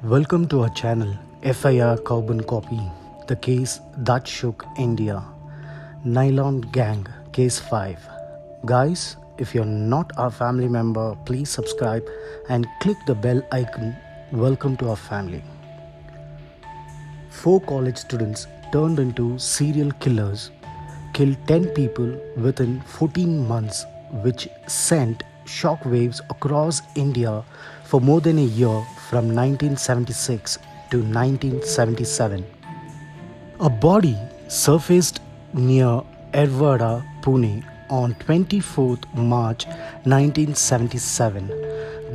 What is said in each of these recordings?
Welcome to our channel FIR Carbon Copy, the case that shook India. Nylon Gang, Case 5. Guys, if you're not our family member, please subscribe and click the bell icon. Welcome to our family. 4 college students turned into serial killers, killed 10 people within 14 months, which sent shockwaves across India for more than a year from 1976 to 1977. A body surfaced near Erwada, Pune on 24th March 1977.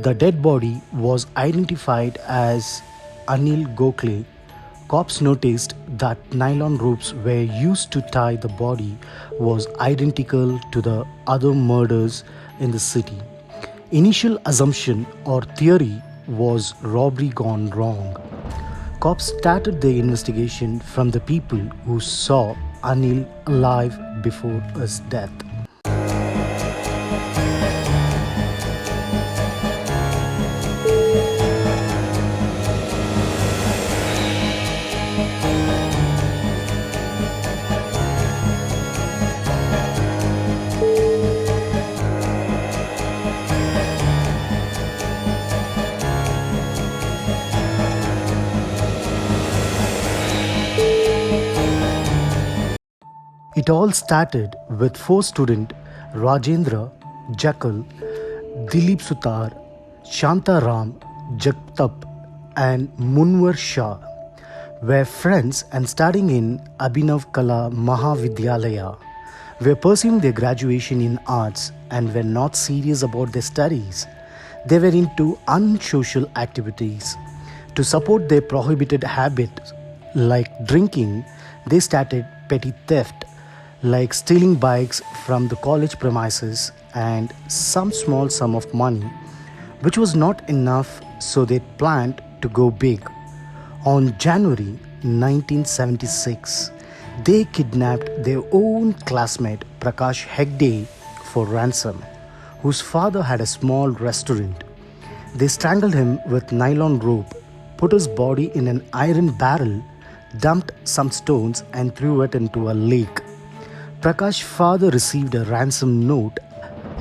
The dead body was identified as Anil Gokhale. Cops noticed that nylon ropes were used to tie the body was identical to the other murders in the city. Initial assumption or theory was robbery gone wrong. Cops started their investigation from the people who saw Anil alive before his death. It all started with 4 students Rajendra, Jakal, Dilip Sutar, Shantaram, Jagtap and Munwar Shah were friends and studying in Abhinav Kala Mahavidyalaya, were pursuing their graduation in arts and were not serious about their studies. They were into unsocial activities. To support their prohibited habits like drinking, they started petty theft like stealing bikes from the college premises and some small sum of money, which was not enough, so they planned to go big. On January 1976, they kidnapped their own classmate Prakash Hegde for ransom, whose father had a small restaurant. They strangled him with nylon rope, put his body in an iron barrel, dumped some stones and threw it into a lake. Prakash's father received a ransom note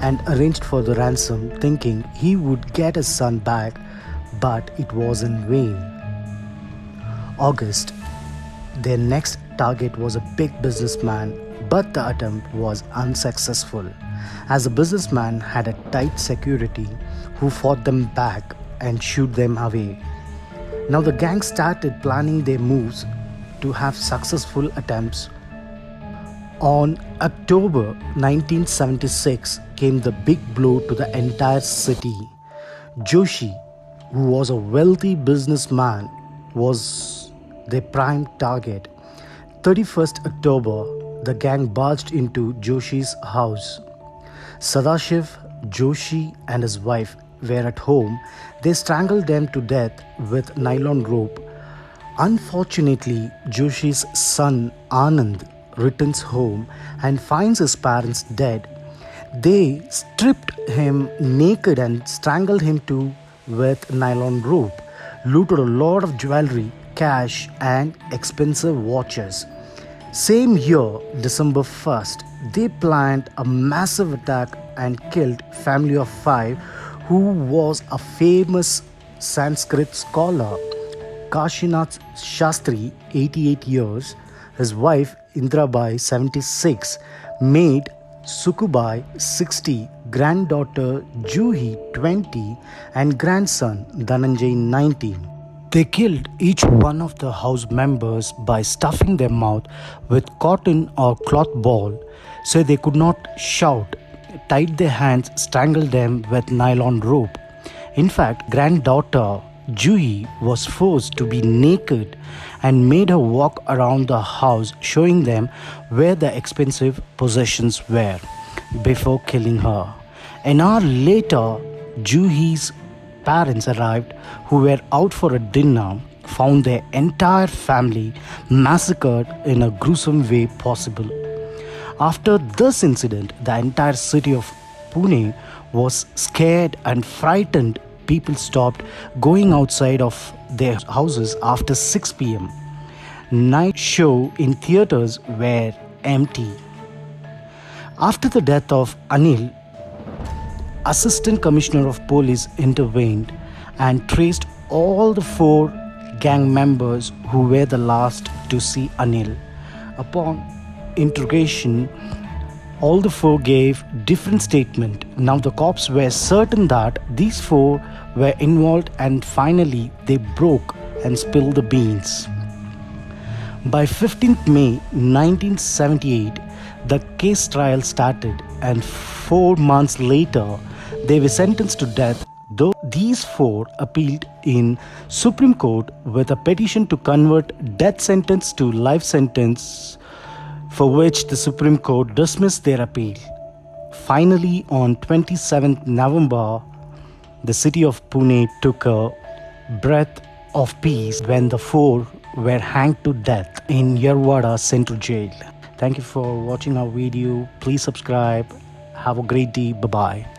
and arranged for the ransom, thinking he would get his son back, but it was in vain. August. Their next target was a big businessman, but the attempt was unsuccessful, as the businessman had a tight security who fought them back and shooed them away. Now the gang started planning their moves to have successful attempts. On October 1976 came the big blow to the entire city. Joshi, who was a wealthy businessman, was their prime target. 31st October, the gang barged into Joshi's house. Sadashiv, Joshi and his wife were at home. They strangled them to death with nylon rope. Unfortunately, Joshi's son Anand returns home and finds his parents dead. They stripped him naked and strangled him too with nylon rope, looted a lot of jewelry, cash and expensive watches. Same year, December 1st, they planned a massive attack and killed family of 5 who was a famous Sanskrit scholar, Kashinath Shastri, 88 years, his wife Indrabai, 76, maid Sukubai, 60, granddaughter Juhi, 20, and grandson Dhananjay, 19. They killed each one of the house members by stuffing their mouth with cotton or cloth ball so they could not shout, tied their hands, strangled them with nylon rope. In fact, granddaughter Juhi was forced to be naked and made her walk around the house showing them where the expensive possessions were before killing her. An hour later, Juhi's parents arrived, who were out for a dinner, found their entire family massacred in a gruesome way possible. After this incident, the entire city of Pune was scared and frightened. People stopped going outside of their houses after 6 pm. Night show in theaters were empty. After the death of Anil, Assistant Commissioner of Police intervened and traced all the 4 gang members who were the last to see Anil. Upon interrogation, all the 4 gave different statement. Now the cops were certain that these 4 were involved, and finally they broke and spilled the beans. By 15th May 1978, the case trial started, and 4 months later they were sentenced to death, though these 4 appealed in Supreme Court with a petition to convert death sentence to life sentence, for which the Supreme Court dismissed their appeal. Finally, on 27th November, the city of Pune took a breath of peace when the 4 were hanged to death in Yerwada Central Jail. Thank you for watching our video. Please subscribe. Have a great day. Bye-bye.